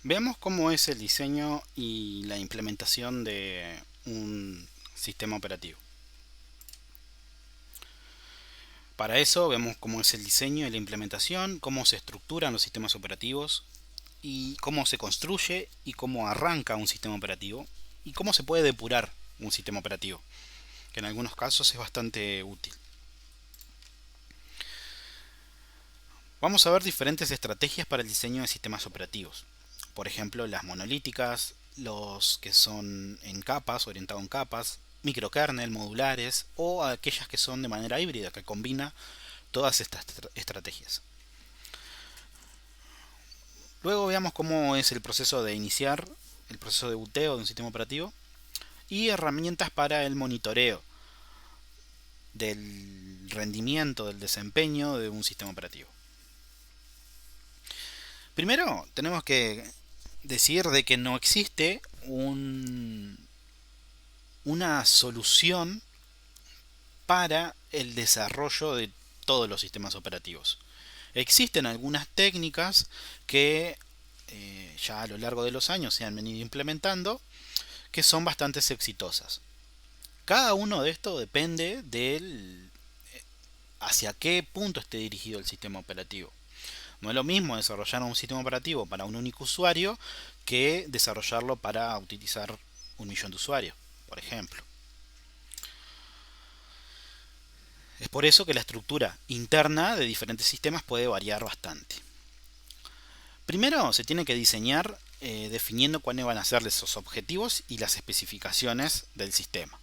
Veamos cómo es el diseño y la implementación de un sistema operativo. Para eso vemos cómo es el diseño y la implementación, cómo se estructuran los sistemas operativos y cómo se construye y cómo arranca un sistema operativo y cómo se puede depurar un sistema operativo, que en algunos casos es bastante útil. Vamos a ver diferentes estrategias para el diseño de sistemas operativos. Por ejemplo, las monolíticas, los que son en capas, orientados en capas, microkernel, modulares o aquellas que son de manera híbrida, que combina todas estas estrategias. Luego veamos cómo es el proceso de iniciar, el proceso de buteo de un sistema operativo y herramientas para el monitoreo del rendimiento, del desempeño de un sistema operativo. Primero tenemos que decir de que no existe una solución para el desarrollo de todos los sistemas operativos. Existen algunas técnicas que ya a lo largo de los años se han venido implementando que son bastante exitosas. Cada uno de estos depende del hacia qué punto esté dirigido el sistema operativo. No es lo mismo desarrollar un sistema operativo para un único usuario que desarrollarlo para utilizar 1 millón de usuarios, por ejemplo. Es por eso que la estructura interna de diferentes sistemas puede variar bastante. Primero se tiene que diseñar definiendo cuáles van a ser esos objetivos y las especificaciones del sistema.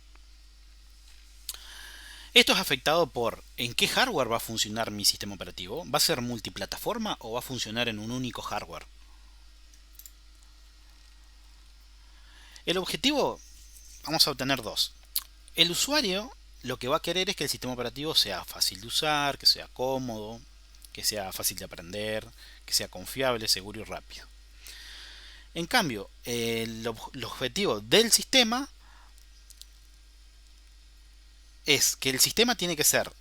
Esto es afectado por en qué hardware va a funcionar mi sistema operativo. ¿Va a ser multiplataforma o va a funcionar en un único hardware? El objetivo vamos a obtener dos. El usuario lo que va a querer es que el sistema operativo sea fácil de usar, que sea cómodo, que sea fácil de aprender, que sea confiable, seguro y rápido. En cambio, el objetivo del sistema es que el sistema tiene que ser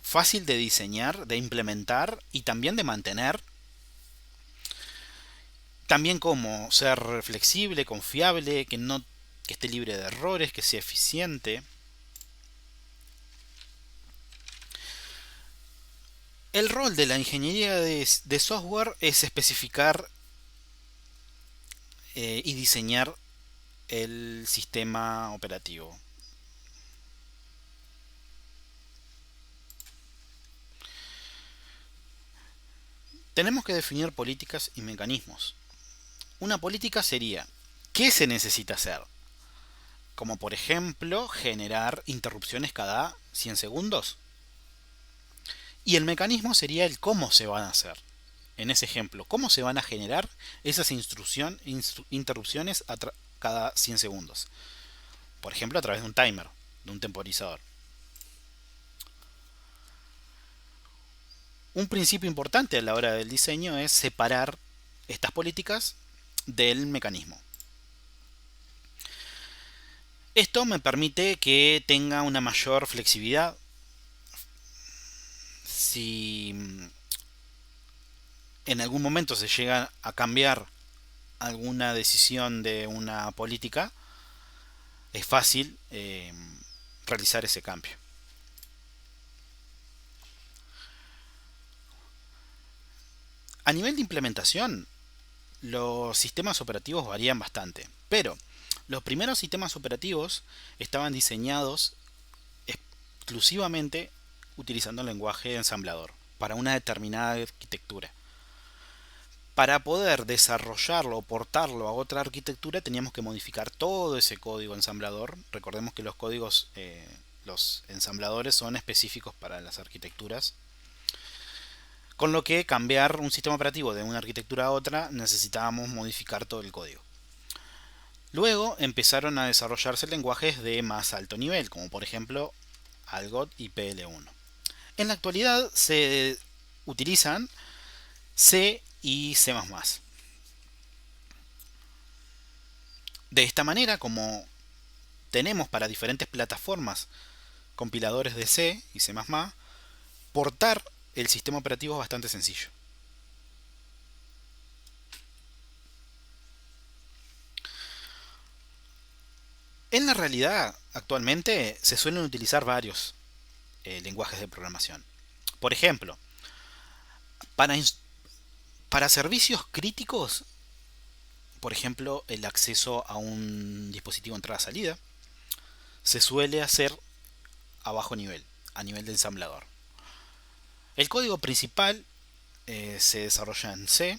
fácil de diseñar, de implementar y también de mantener. También como ser flexible, confiable, que esté libre de errores, que sea eficiente. El rol de la ingeniería de software es especificar y diseñar el sistema operativo. Tenemos que definir políticas y mecanismos. Una política sería ¿qué se necesita hacer? Como por ejemplo generar interrupciones cada 100 segundos. Y el mecanismo sería el cómo se van a hacer. En ese ejemplo, cómo se van a generar esas interrupciones cada 100 segundos. Por ejemplo, a través de un timer, de un temporizador. Un principio importante a la hora del diseño es separar estas políticas del mecanismo. Esto me permite que tenga una mayor flexibilidad. Si en algún momento se llega a cambiar alguna decisión de una política, es fácil realizar ese cambio. A nivel de implementación, los sistemas operativos varían bastante, pero los primeros sistemas operativos estaban diseñados exclusivamente utilizando el lenguaje ensamblador para una determinada arquitectura. Para poder desarrollarlo o portarlo a otra arquitectura teníamos que modificar todo ese código ensamblador. Recordemos que los códigos, los ensambladores son específicos para las arquitecturas. Con lo que cambiar un sistema operativo de una arquitectura a otra necesitábamos modificar todo el código. Luego empezaron a desarrollarse lenguajes de más alto nivel, como por ejemplo Algot y PL1. En la actualidad se utilizan C y C++. De esta manera, como tenemos para diferentes plataformas compiladores de C y C++, portar el sistema operativo es bastante sencillo. En la realidad, actualmente se suelen utilizar varios lenguajes de programación. Por ejemplo, para, para servicios críticos, por ejemplo, el acceso a un dispositivo entrada-salida, se suele hacer a bajo nivel, a nivel de ensamblador. El código principal se desarrolla en C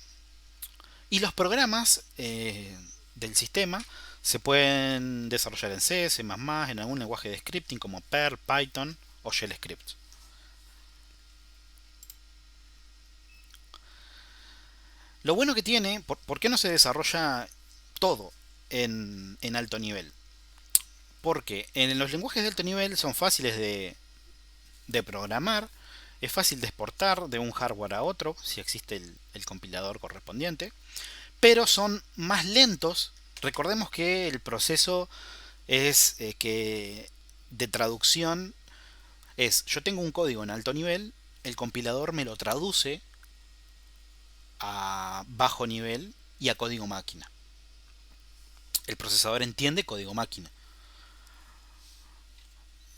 y los programas del sistema se pueden desarrollar en C, C++, en algún lenguaje de scripting como Perl, Python o Shell Script. Lo bueno que tiene, ¿por qué no se desarrolla todo en alto nivel? Porque en los lenguajes de alto nivel son fáciles de programar, es fácil de exportar de un hardware a otro, si existe el compilador correspondiente, pero son más lentos. Recordemos que el proceso es que de traducción es, yo tengo un código en alto nivel, el compilador me lo traduce a bajo nivel y a código máquina. El procesador entiende código máquina.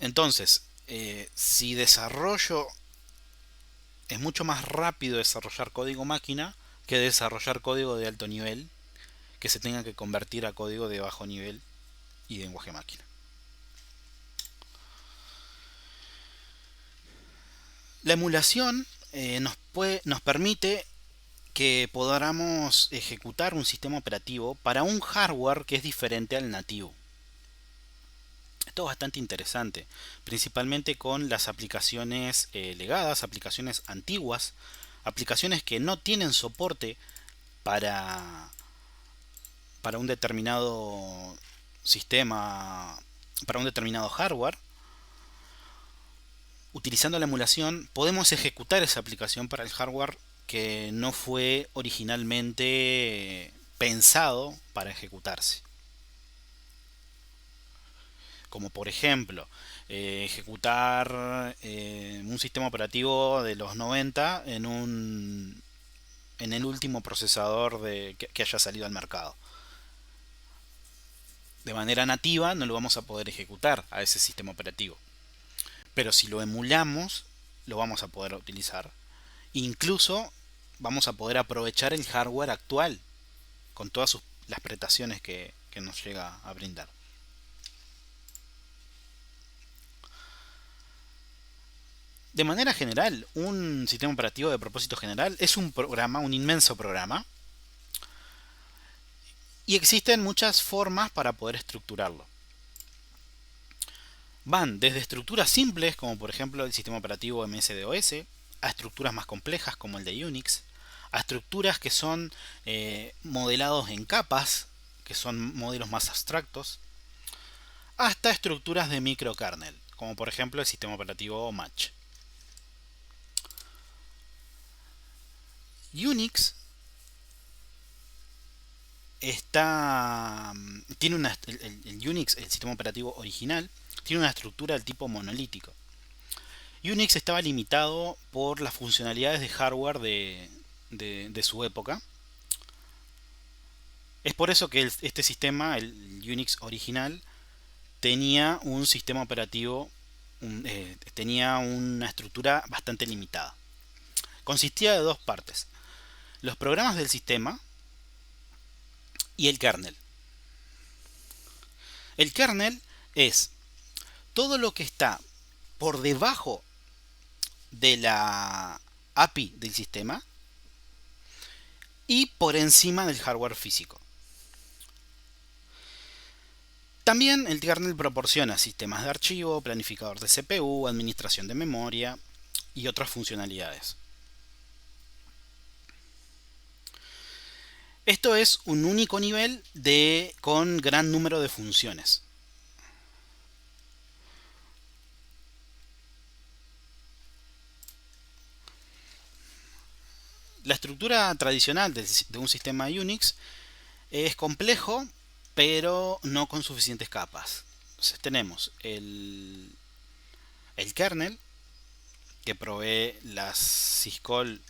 Entonces, si desarrollo, es mucho más rápido desarrollar código máquina que desarrollar código de alto nivel que se tenga que convertir a código de bajo nivel y de lenguaje máquina. La emulación nos permite que podamos ejecutar un sistema operativo para un hardware que es diferente al nativo. Esto es bastante interesante, principalmente con las aplicaciones legadas, aplicaciones antiguas, aplicaciones que no tienen soporte para, para un determinado sistema, para un determinado hardware. Utilizando la emulación podemos ejecutar esa aplicación para el hardware que no fue originalmente pensado para ejecutarse. Como por ejemplo, ejecutar un sistema operativo de los 90 en el último procesador que haya salido al mercado. De manera nativa no lo vamos a poder ejecutar a ese sistema operativo. Pero si lo emulamos, lo vamos a poder utilizar. Incluso vamos a poder aprovechar el hardware actual con todas las prestaciones que nos llega a brindar. De manera general, un sistema operativo de propósito general es un programa, un inmenso programa, y existen muchas formas para poder estructurarlo. Van desde estructuras simples, como por ejemplo el sistema operativo MS-DOS, a estructuras más complejas como el de Unix, a estructuras que son modelados en capas, que son modelos más abstractos, hasta estructuras de microkernel, como por ejemplo el sistema operativo Match. Unix tiene el Unix, el sistema operativo original, tiene una estructura del tipo monolítico. Unix estaba limitado por las funcionalidades de hardware de su época. Es por eso que este sistema, el Unix original, tenía un sistema operativo, tenía una estructura bastante limitada. Consistía de dos partes: los programas del sistema y el kernel. El kernel es todo lo que está por debajo de la API del sistema y por encima del hardware físico. También el kernel proporciona sistemas de archivo, planificador de CPU, administración de memoria y otras funcionalidades. Esto es un único nivel con gran número de funciones. La estructura tradicional de un sistema Unix es complejo, pero no con suficientes capas. Entonces tenemos el kernel, que provee las syscall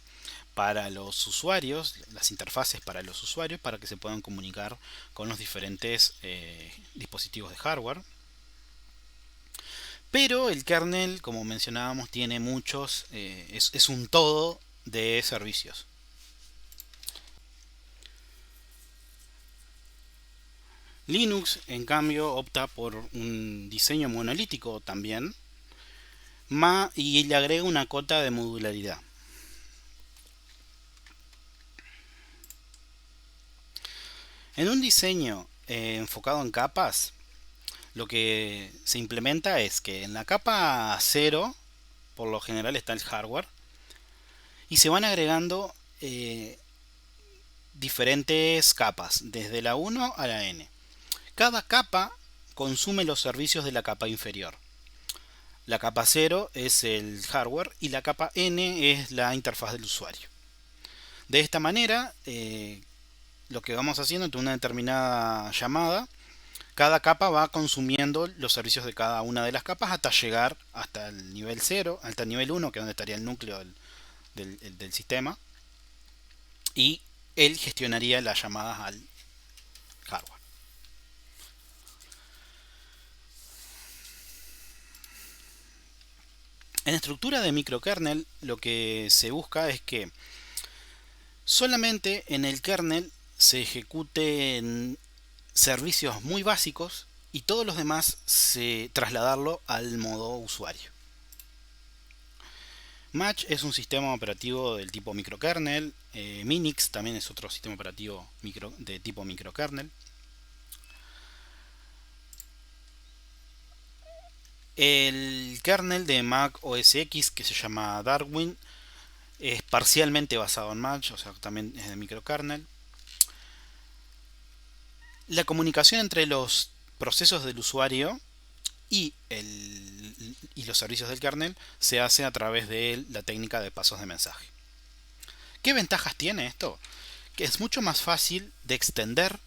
para los usuarios, las interfaces para los usuarios, para que se puedan comunicar con los diferentes dispositivos de hardware. Pero el kernel, como mencionábamos, tiene muchos, es un todo de servicios. Linux, en cambio, opta por un diseño monolítico también, y le agrega una cota de modularidad. En un diseño enfocado en capas, lo que se implementa es que en la capa 0, por lo general está el hardware, y se van agregando diferentes capas, desde la 1 a la n. Cada capa consume los servicios de la capa inferior. La capa 0 es el hardware y la capa n es la interfaz del usuario. De esta manera, lo que vamos haciendo entre una determinada llamada, cada capa va consumiendo los servicios de cada una de las capas hasta llegar hasta el nivel 0, hasta el nivel 1, que es donde estaría el núcleo del sistema, y él gestionaría las llamadas al hardware. En estructura de microkernel, lo que se busca es que solamente en el kernel se ejecuten servicios muy básicos y todos los demás trasladarlo al modo usuario. Match es un sistema operativo del tipo microkernel. Minix también es otro sistema operativo de tipo microkernel. El kernel de Mac OS X, que se llama Darwin, es parcialmente basado en Match, o sea, también es de microkernel. La comunicación entre los procesos del usuario y los servicios del kernel se hace a través de la técnica de pasos de mensaje. ¿Qué ventajas tiene esto? Que es mucho más fácil de extender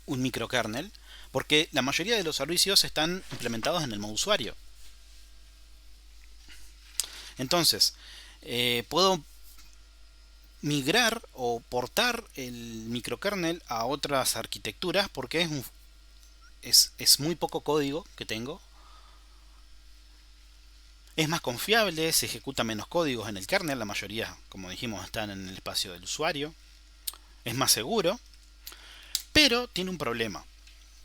un microkernel porque la mayoría de los servicios están implementados en el modo usuario. Entonces, puedo migrar o portar el microkernel a otras arquitecturas porque es muy poco código que tengo. Es más confiable, se ejecuta menos códigos en el kernel, la mayoría, como dijimos, están en el espacio del usuario. Es más seguro, pero tiene un problema,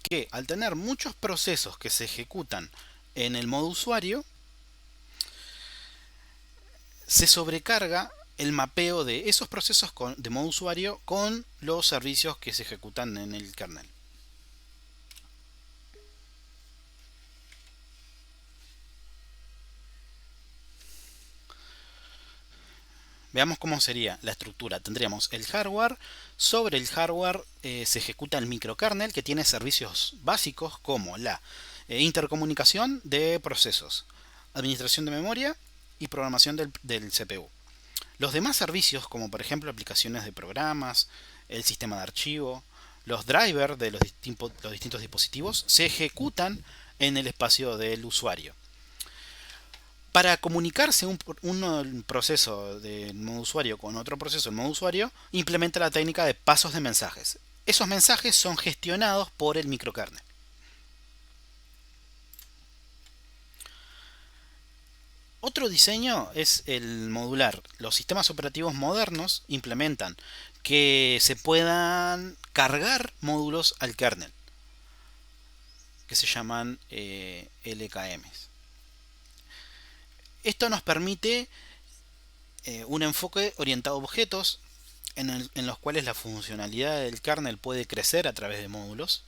que al tener muchos procesos que se ejecutan en el modo usuario, se sobrecarga el mapeo de esos procesos de modo usuario con los servicios que se ejecutan en el kernel. Veamos cómo sería la estructura. Tendríamos el hardware. Sobre el hardware se ejecuta el microkernel, que tiene servicios básicos como la intercomunicación de procesos, administración de memoria y programación del CPU. Los demás servicios, como por ejemplo aplicaciones de programas, el sistema de archivo, los drivers de los distintos dispositivos, se ejecutan en el espacio del usuario. Para comunicarse un proceso del modo usuario con otro proceso del modo usuario, implementa la técnica de pasos de mensajes. Esos mensajes son gestionados por el microkernel. Otro diseño es el modular. Los sistemas operativos modernos implementan que se puedan cargar módulos al kernel, que se llaman LKMs. Esto nos permite un enfoque orientado a objetos en los cuales la funcionalidad del kernel puede crecer a través de módulos.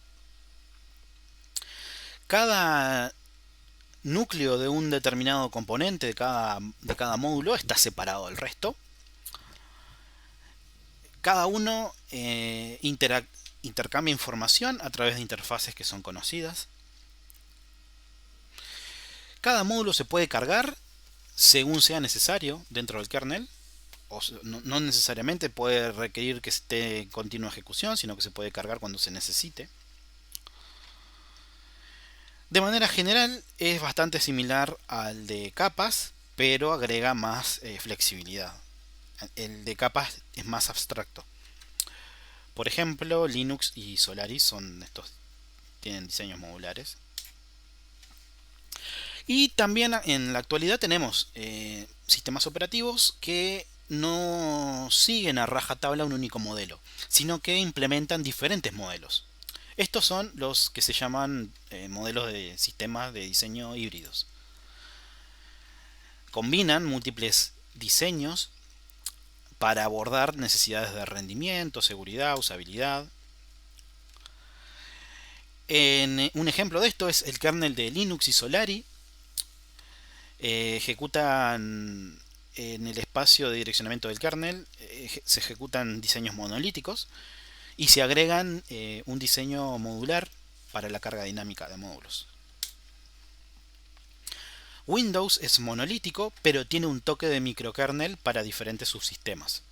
Cada núcleo de un determinado componente de cada módulo está separado del resto. Cada uno intercambia información a través de interfaces que son conocidas. Cada módulo se puede cargar según sea necesario dentro del kernel. No necesariamente puede requerir que esté en continua ejecución, sino que se puede cargar cuando se necesite. De manera general es bastante similar al de capas, pero agrega más flexibilidad. El de capas es más abstracto. Por ejemplo, Linux y Solaris tienen diseños modulares. Y también en la actualidad tenemos sistemas operativos que no siguen a rajatabla un único modelo, sino que implementan diferentes modelos. Estos son los que se llaman modelos de sistemas de diseño híbridos. Combinan múltiples diseños para abordar necesidades de rendimiento, seguridad, usabilidad. Un ejemplo de esto es el kernel de Linux y Solaris. Ejecutan en el espacio de direccionamiento del kernel, se ejecutan diseños monolíticos y se agregan un diseño modular para la carga dinámica de módulos. Windows es monolítico, pero tiene un toque de microkernel para diferentes subsistemas.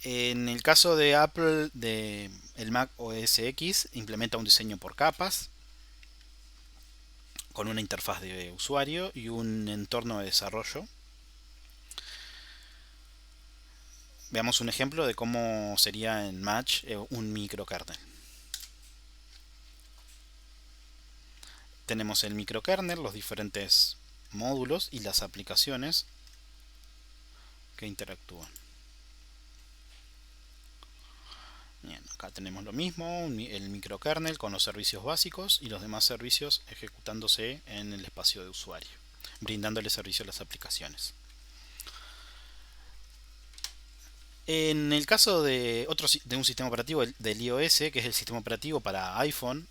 En el caso de Apple, el Mac OS X implementa un diseño por capas, con una interfaz de usuario y un entorno de desarrollo. Veamos un ejemplo de cómo sería en Match un microkernel. Tenemos el microkernel, los diferentes módulos y las aplicaciones que interactúan. Bien, acá tenemos lo mismo, el microkernel con los servicios básicos y los demás servicios ejecutándose en el espacio de usuario, brindándole servicio a las aplicaciones. En el caso de un sistema operativo del iOS, que es el sistema operativo para iPhone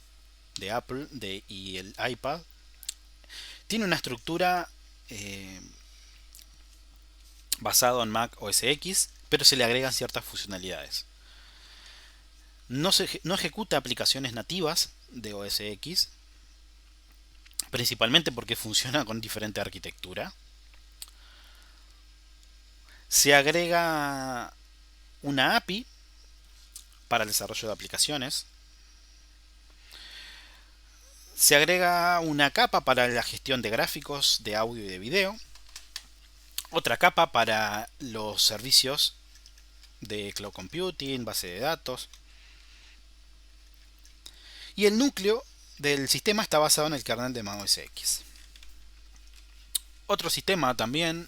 de Apple y el iPad, tiene una estructura basado en Mac OS X, pero se le agregan ciertas funcionalidades. No ejecuta aplicaciones nativas de OS X, principalmente porque funciona con diferente arquitectura. Se agrega una API para el desarrollo de aplicaciones. Se agrega una capa para la gestión de gráficos, de audio y de video. Otra capa para los servicios de cloud computing, base de datos. Y el núcleo del sistema está basado en el kernel de Mac OS X. Otro sistema también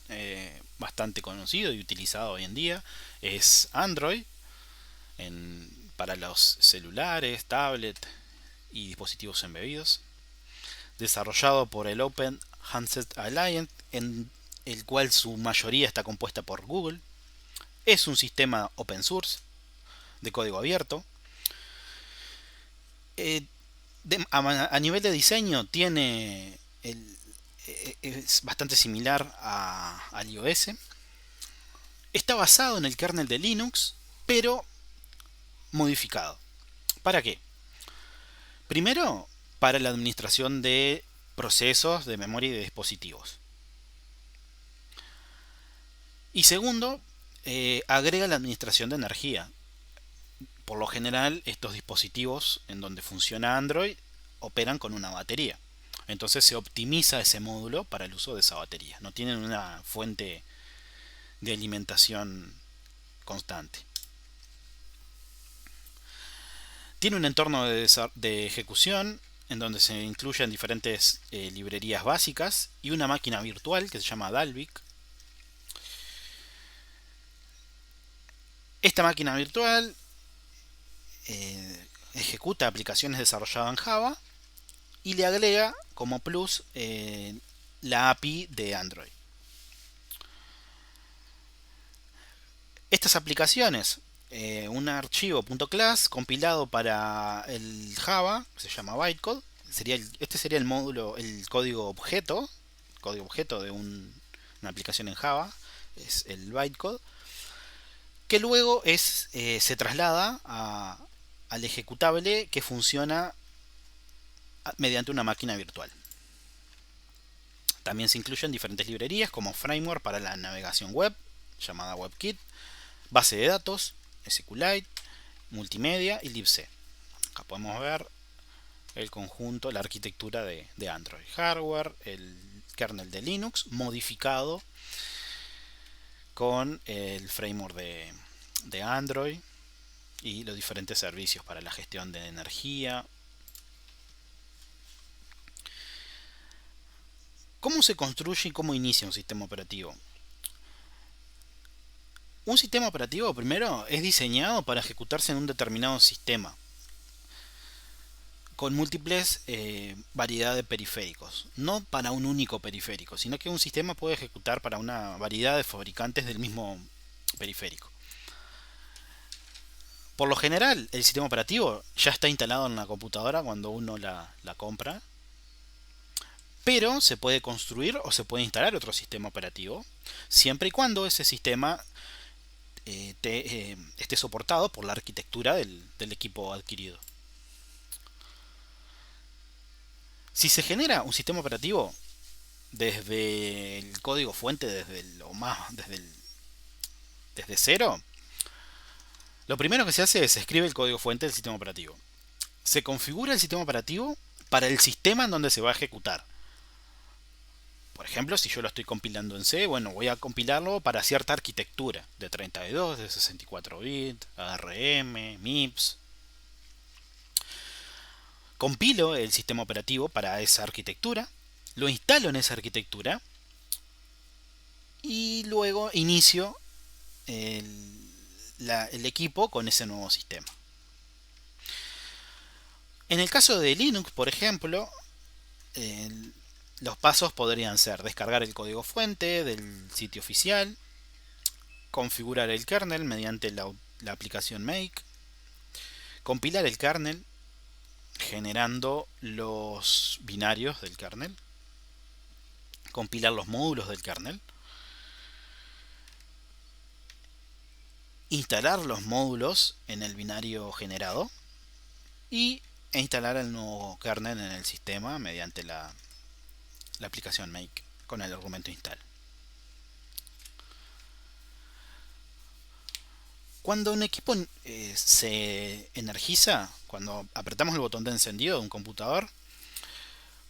bastante conocido y utilizado hoy en día es Android para los celulares, tablets y dispositivos embebidos, desarrollado por el Open Handset Alliance, en el cual su mayoría está compuesta por Google. Es un sistema open source de código abierto. A nivel de diseño es bastante similar al iOS. Está basado en el kernel de Linux, pero modificado. ¿Para qué? Primero, para la administración de procesos de memoria y de dispositivos. Y segundo, agrega la administración de energía. Por lo general, estos dispositivos en donde funciona Android operan con una batería. Entonces se optimiza ese módulo para el uso de esa batería. No tienen una fuente de alimentación constante. Tiene un entorno de ejecución en donde se incluyen diferentes librerías básicas y una máquina virtual que se llama Dalvik. Esta máquina virtual ejecuta aplicaciones desarrolladas en Java y le agrega como plus la API de Android. Estas aplicaciones, un archivo .class compilado para el Java, que se llama bytecode, este sería el módulo, el código objeto de una aplicación en Java, es el bytecode, que luego se traslada al ejecutable que funciona mediante una máquina virtual. También se incluyen diferentes librerías como framework para la navegación web, llamada WebKit, base de datos, SQLite, multimedia y libc. Acá podemos ver el conjunto, la arquitectura de Android. Hardware, el kernel de Linux modificado con el framework de Android y los diferentes servicios para la gestión de energía. ¿Cómo se construye y cómo inicia un sistema operativo? Un sistema operativo primero es diseñado para ejecutarse en un determinado sistema con múltiples variedad de periféricos, no para un único periférico, sino que un sistema puede ejecutar para una variedad de fabricantes del mismo periférico. Por lo general, el sistema operativo ya está instalado en la computadora cuando uno la compra, pero se puede construir o se puede instalar otro sistema operativo, siempre y cuando ese sistema esté soportado por la arquitectura del equipo adquirido. Si se genera un sistema operativo desde el código fuente, desde cero, lo primero que se hace es escribe el código fuente del sistema operativo. Se configura el sistema operativo para el sistema en donde se va a ejecutar. Por ejemplo, si yo lo estoy compilando en C, bueno, voy a compilarlo para cierta arquitectura de 32, de 64 bits, ARM, MIPS. Compilo el sistema operativo para esa arquitectura, lo instalo en esa arquitectura y luego inicio el equipo con ese nuevo sistema. En el caso de Linux, por ejemplo, los pasos podrían ser descargar el código fuente del sitio oficial, configurar el kernel mediante la aplicación Make, compilar el kernel generando los binarios del kernel, compilar los módulos del kernel, instalar los módulos en el binario generado e instalar el nuevo kernel en el sistema mediante la aplicación Make con el argumento install. Cuando un equipo se energiza, cuando apretamos el botón de encendido de un computador,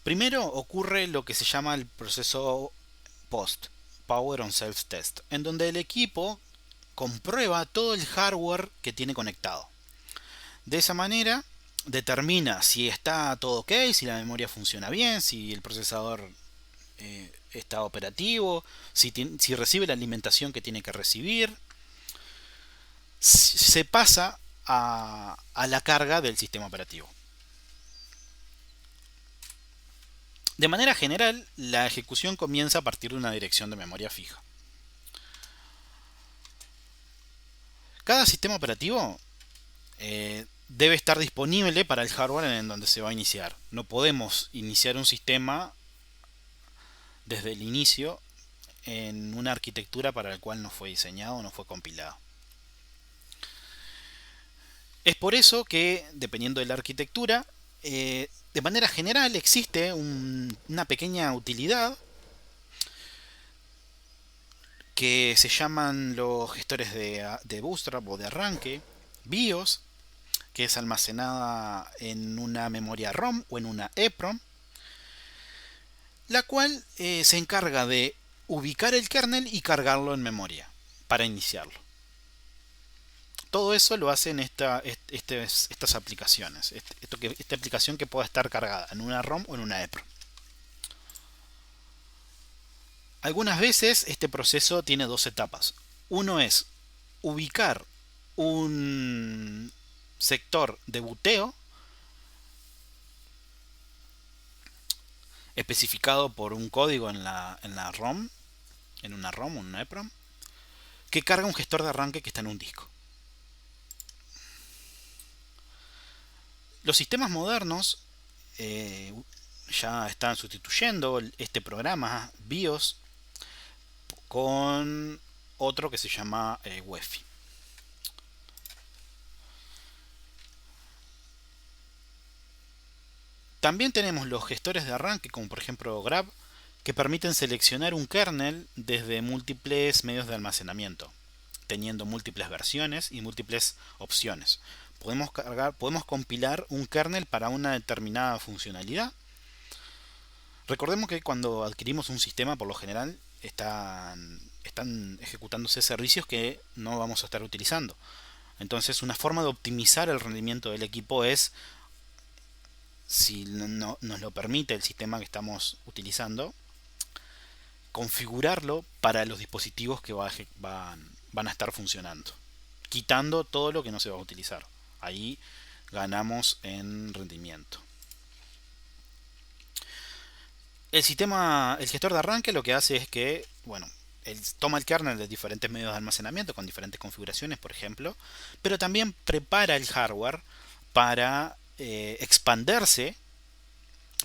primero ocurre lo que se llama el proceso POST, Power on Self Test, en donde el equipo comprueba todo el hardware que tiene conectado. De esa manera determina si está todo ok, si la memoria funciona bien, si el procesador está operativo, si recibe la alimentación que tiene que recibir. Se pasa a la carga del sistema operativo. De manera general, la ejecución comienza a partir de una dirección de memoria fija. Cada sistema operativo debe estar disponible para el hardware en donde se va a iniciar. No podemos iniciar un sistema desde el inicio en una arquitectura para la cual no fue diseñado o no fue compilado. Es por eso que, dependiendo de la arquitectura, de manera general existe una pequeña utilidad que se llaman los gestores de bootstrap o de arranque, BIOS, que es almacenada en una memoria ROM o en una EEPROM, la cual se encarga de ubicar el kernel y cargarlo en memoria para iniciarlo. Todo eso lo hacen estas aplicaciones. Esta aplicación que pueda estar cargada en una ROM o en una EEPROM. Algunas veces este proceso tiene dos etapas. Uno es ubicar un sector de buteo especificado por un código en la ROM, en una ROM o en una EEPROM, que carga un gestor de arranque que está en un disco. Los sistemas modernos ya están sustituyendo este programa BIOS con otro que se llama UEFI. También tenemos los gestores de arranque, como por ejemplo Grab, que permiten seleccionar un kernel desde múltiples medios de almacenamiento, teniendo múltiples versiones y múltiples opciones. podemos compilar un kernel para una determinada funcionalidad. Recordemos que cuando adquirimos un sistema, por lo general, están ejecutándose servicios que no vamos a estar utilizando. Entonces, una forma de optimizar el rendimiento del equipo es, si nos lo permite el sistema que estamos utilizando, configurarlo para los dispositivos que van a estar funcionando, quitando todo lo que no se va a utilizar. Ahí ganamos en rendimiento. El gestor de arranque lo que hace es que, bueno, él toma el kernel de diferentes medios de almacenamiento con diferentes configuraciones, por ejemplo, pero también prepara el hardware para expandirse,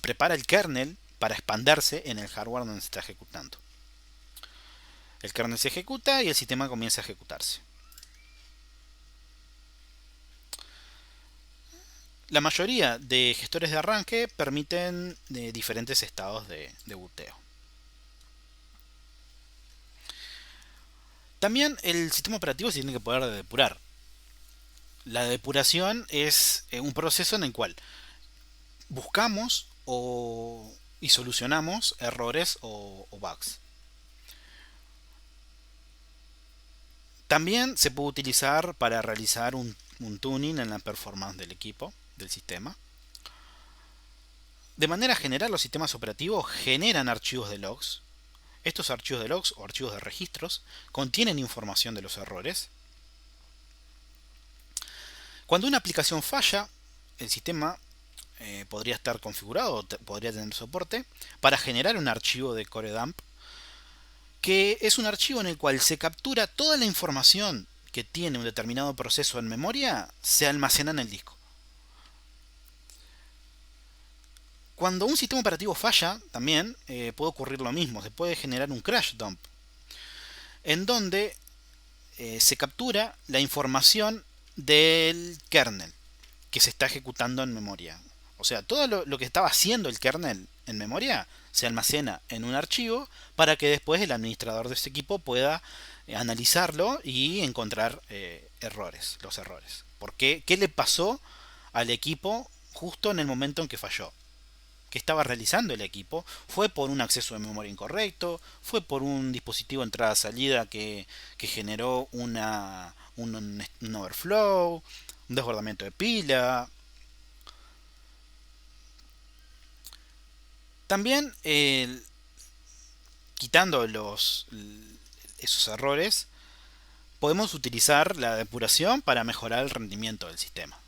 prepara el kernel para expandirse en el hardware donde se está ejecutando. El kernel se ejecuta y el sistema comienza a ejecutarse. La mayoría de gestores de arranque permiten diferentes estados de booteo. También el sistema operativo se tiene que poder depurar. La depuración es un proceso en el cual buscamos y solucionamos errores o bugs. También se puede utilizar para realizar un tuning en la performance del equipo, del sistema. De manera general, los sistemas operativos generan archivos de logs. Estos archivos de logs o archivos de registros contienen información de los errores. Cuando una aplicación falla, el sistema podría estar configurado o podría tener soporte para generar un archivo de core dump, que es un archivo en el cual se captura toda la información que tiene un determinado proceso en memoria, se almacena en el disco. Cuando un sistema operativo falla, también puede ocurrir lo mismo, se puede generar un crash dump, en donde se captura la información del kernel que se está ejecutando en memoria. O sea, todo lo que estaba haciendo el kernel en memoria se almacena en un archivo para que después el administrador de ese equipo pueda analizarlo y encontrar los errores. ¿Qué le pasó al equipo justo en el momento en que falló? ¿Qué estaba realizando el equipo? ¿Fue por un acceso de memoria incorrecto? ¿Fue por un dispositivo entrada-salida que generó un overflow? ¿Un desbordamiento de pila? También, quitando esos errores, podemos utilizar la depuración para mejorar el rendimiento del sistema.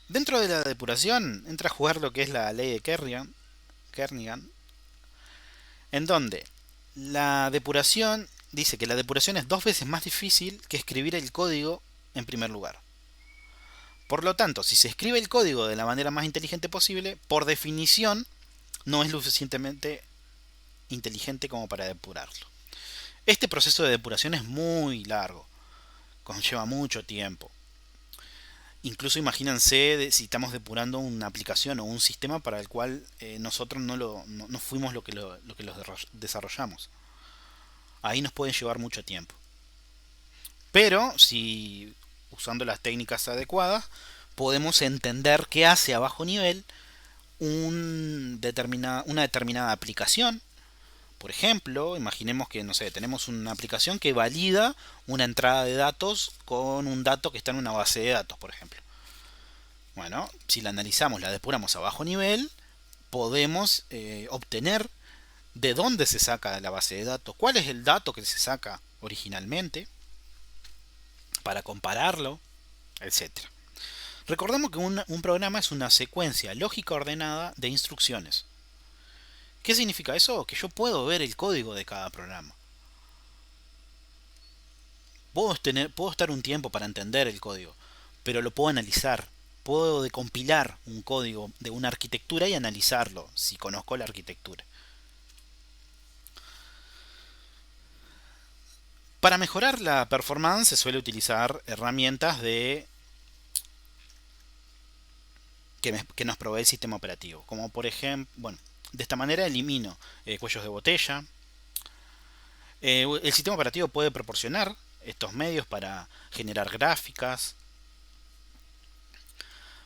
Dentro de la depuración entra a jugar lo que es la ley de Kernighan, en donde la depuración dice que la depuración es 2 veces más difícil que escribir el código en primer lugar. Por lo tanto, si se escribe el código de la manera más inteligente posible, por definición no es lo suficientemente inteligente como para depurarlo. Este proceso de depuración es muy largo, conlleva mucho tiempo. Incluso imagínense si estamos depurando una aplicación o un sistema para el cual nosotros no fuimos lo que los desarrollamos. Ahí nos pueden llevar mucho tiempo. Pero si usando las técnicas adecuadas podemos entender qué hace a bajo nivel una determinada aplicación. Por ejemplo, imaginemos que, no sé, tenemos una aplicación que valida una entrada de datos con un dato que está en una base de datos, por ejemplo. Bueno, si la analizamos, la depuramos a bajo nivel, podemos obtener de dónde se saca la base de datos, cuál es el dato que se saca originalmente, para compararlo, etcétera. Recordemos que un programa es una secuencia lógica ordenada de instrucciones. ¿Qué significa eso? Que yo puedo ver el código de cada programa. Puedo estar un tiempo para entender el código, pero lo puedo analizar. Puedo decompilar un código de una arquitectura y analizarlo, si conozco la arquitectura. Para mejorar la performance se suele utilizar herramientas que nos provee el sistema operativo. Como por ejemplo, bueno, de esta manera elimino cuellos de botella, El sistema operativo puede proporcionar estos medios para generar gráficas,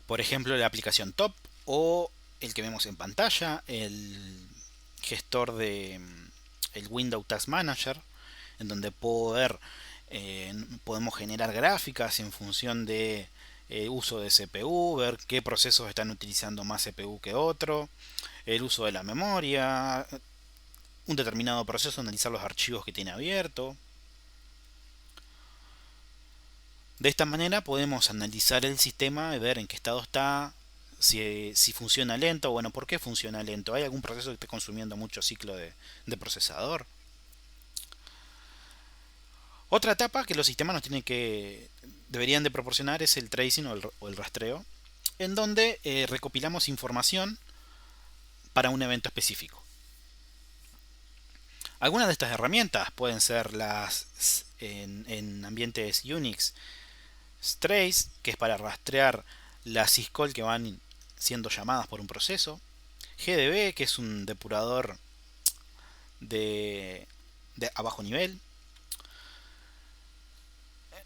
por ejemplo la aplicación top o el que vemos en pantalla, el gestor de el Windows Task Manager, en donde podemos generar gráficas en función de uso de CPU, ver qué procesos están utilizando más CPU que otro, el uso de la memoria, un determinado proceso, analizar los archivos que tiene abierto. De esta manera podemos analizar el sistema y ver en qué estado está, si funciona lento, bueno, ¿por qué funciona lento? ¿Hay algún proceso que esté consumiendo mucho ciclo de procesador? Otra etapa que los sistemas deberían de proporcionar es el tracing o el rastreo, en donde recopilamos información para un evento específico. Algunas de estas herramientas pueden ser en ambientes Unix, Strace, que es para rastrear las syscall que van siendo llamadas por un proceso, GDB, que es un depurador a bajo nivel,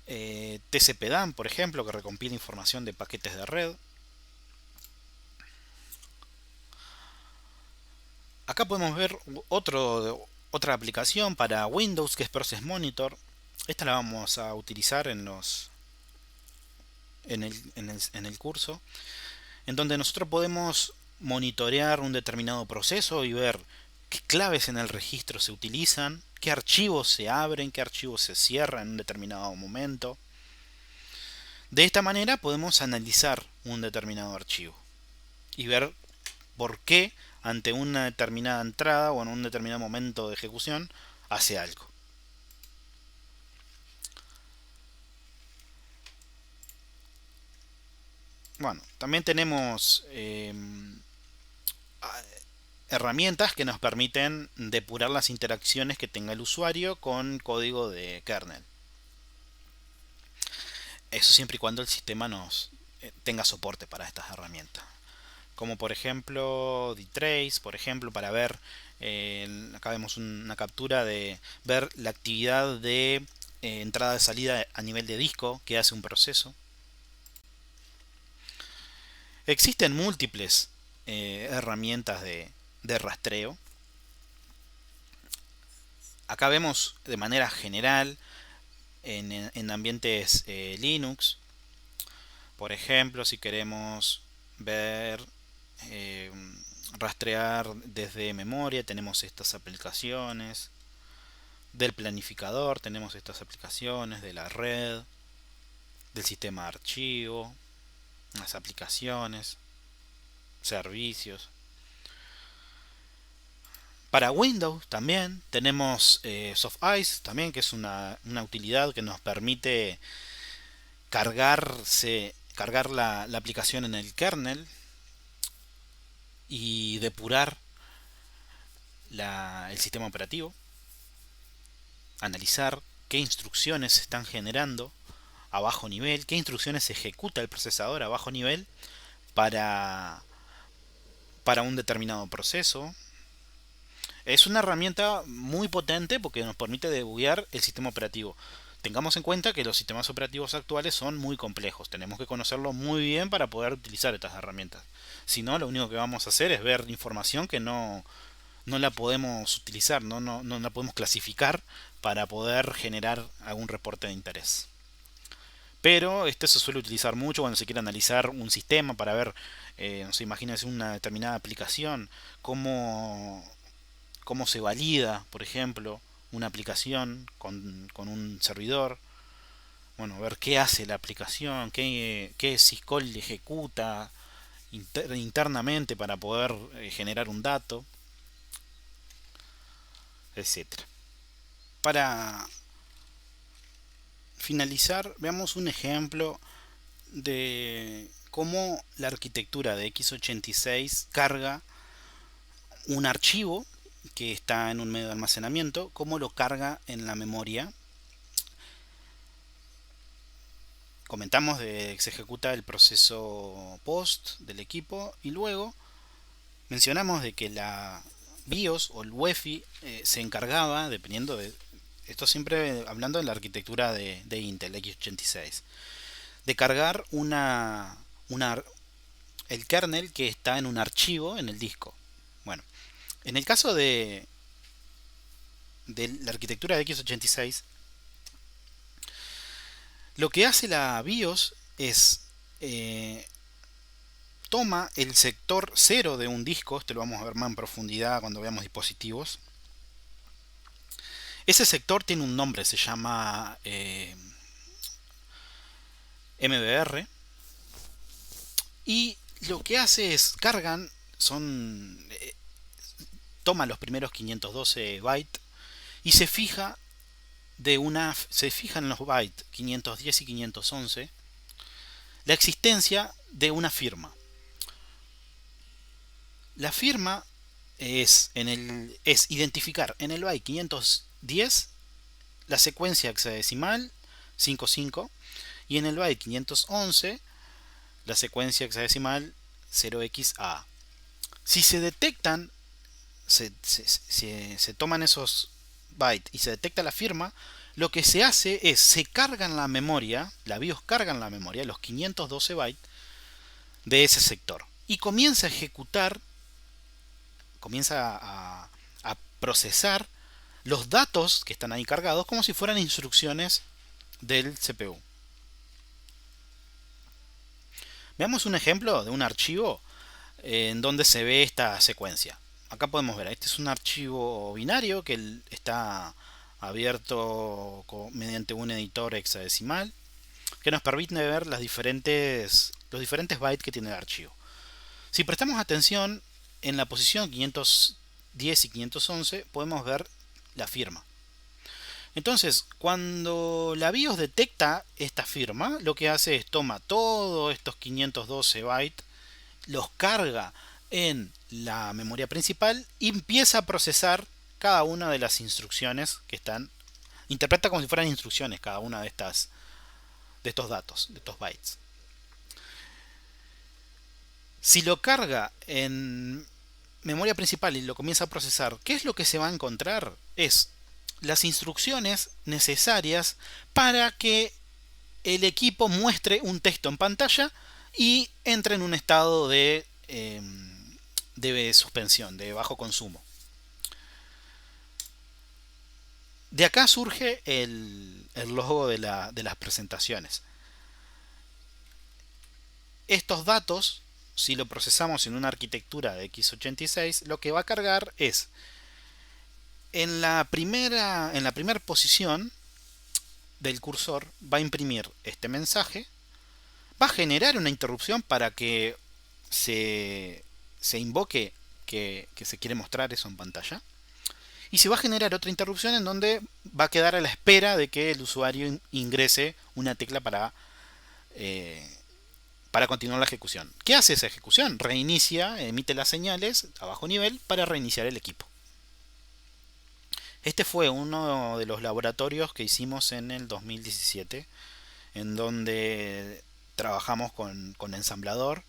TCP/DAM, por ejemplo, que recompila información de paquetes de red. Acá podemos ver otra aplicación para Windows, que es Process Monitor. Esta la vamos a utilizar en el curso, en donde nosotros podemos monitorear un determinado proceso y ver qué claves en el registro se utilizan, qué archivos se abren, qué archivos se cierran en un determinado momento. De esta manera podemos analizar un determinado archivo y ver por qué ante una determinada entrada o en un determinado momento de ejecución hace algo. Bueno, también tenemos herramientas que nos permiten depurar las interacciones que tenga el usuario con código de kernel. Eso siempre y cuando el sistema nos tenga soporte para estas herramientas. Como por ejemplo dtrace, por ejemplo, para ver, acá vemos una captura de ver la actividad de entrada y salida a nivel de disco que hace un proceso. Existen múltiples herramientas de rastreo. Acá vemos de manera general en ambientes Linux. Por ejemplo, si queremos ver eh, rastrear desde memoria, tenemos estas aplicaciones. Del planificador tenemos estas aplicaciones, de la red, del sistema de archivo, las aplicaciones, servicios. Para Windows también tenemos SoftICE, también, que es una utilidad que nos permite cargar la aplicación en el kernel y depurar el sistema operativo, analizar qué instrucciones se están generando a bajo nivel, qué instrucciones ejecuta el procesador a bajo nivel para, para un determinado proceso. Es una herramienta muy potente porque nos permite debuguear el sistema operativo. Tengamos en cuenta que los sistemas operativos actuales son muy complejos. Tenemos que conocerlo muy bien para poder utilizar estas herramientas. Si no, lo único que vamos a hacer es ver información que no la podemos utilizar, no la podemos clasificar para poder generar algún reporte de interés. Pero este se suele utilizar mucho cuando se quiere analizar un sistema para ver, no sé, imagínense una determinada aplicación, cómo se valida, por ejemplo, una aplicación con un servidor. Bueno, ver qué hace la aplicación, qué syscall ejecuta internamente para poder generar un dato, etcétera. Para finalizar, veamos un ejemplo de cómo la arquitectura de x86 carga un archivo que está en un medio de almacenamiento, cómo lo carga en la memoria. Comentamos de que se ejecuta el proceso post del equipo y luego mencionamos de que la BIOS o el UEFI se encargaba, dependiendo esto siempre hablando de la arquitectura de Intel x86, de cargar el kernel que está en un archivo en el disco. Bueno, en el caso de la arquitectura de x86, lo que hace la BIOS es toma el sector 0 de un disco, esto lo vamos a ver más en profundidad cuando veamos dispositivos. Ese sector tiene un nombre, se llama MBR, y lo que hace es toma los primeros 512 bytes y se fija en los bytes 510 y 511 la existencia de una firma. La firma es identificar en el byte 510 la secuencia hexadecimal 55 y en el byte 511 la secuencia hexadecimal 0xa. Si se detectan, se toman esos bytes y se detecta la firma, lo que se hace es se carga en la memoria, la BIOS carga en la memoria los 512 bytes de ese sector y comienza a ejecutar, comienza a procesar los datos que están ahí cargados como si fueran instrucciones del CPU. Veamos un ejemplo de un archivo en donde se ve esta secuencia. Acá podemos ver, este es un archivo binario que está abierto mediante un editor hexadecimal que nos permite ver los diferentes bytes que tiene el archivo. Si prestamos atención en la posición 510 y 511 podemos ver la firma. Entonces, cuando la BIOS detecta esta firma, lo que hace es toma todos estos 512 bytes, los carga en la memoria principal y empieza a procesar cada una de las instrucciones que están. Interpreta como si fueran instrucciones cada una de estos datos, de estos bytes. Si lo carga en memoria principal y lo comienza a procesar, ¿qué es lo que se va a encontrar? Es las instrucciones necesarias para que el equipo muestre un texto en pantalla y entre en un estado de suspensión, de bajo consumo. De acá surge el logo de las presentaciones. Estos datos, si lo procesamos en una arquitectura de x86, lo que va a cargar es en la primera posición del cursor va a imprimir este mensaje, va a generar una interrupción para que se invoque que se quiere mostrar eso en pantalla, y se va a generar otra interrupción en donde va a quedar a la espera de que el usuario ingrese una tecla para continuar la ejecución. ¿Qué hace esa ejecución? Reinicia, emite las señales a bajo nivel para reiniciar el equipo. Este fue uno de los laboratorios que hicimos en el 2017, en donde trabajamos con ensamblador,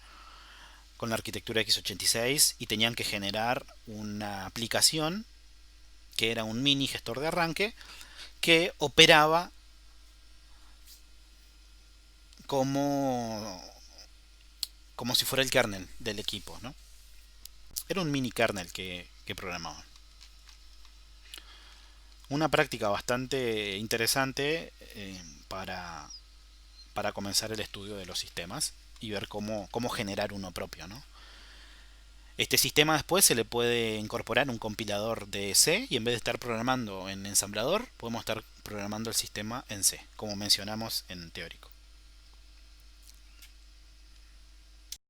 con la arquitectura x86, y tenían que generar una aplicación que era un mini gestor de arranque que operaba como si fuera el kernel del equipo, ¿no? Era un mini kernel que programaban. Una práctica bastante interesante para comenzar el estudio de los sistemas y ver cómo generar uno propio, ¿no? Este sistema después se le puede incorporar un compilador de C y en vez de estar programando en ensamblador, podemos estar programando el sistema en C, como mencionamos en teórico.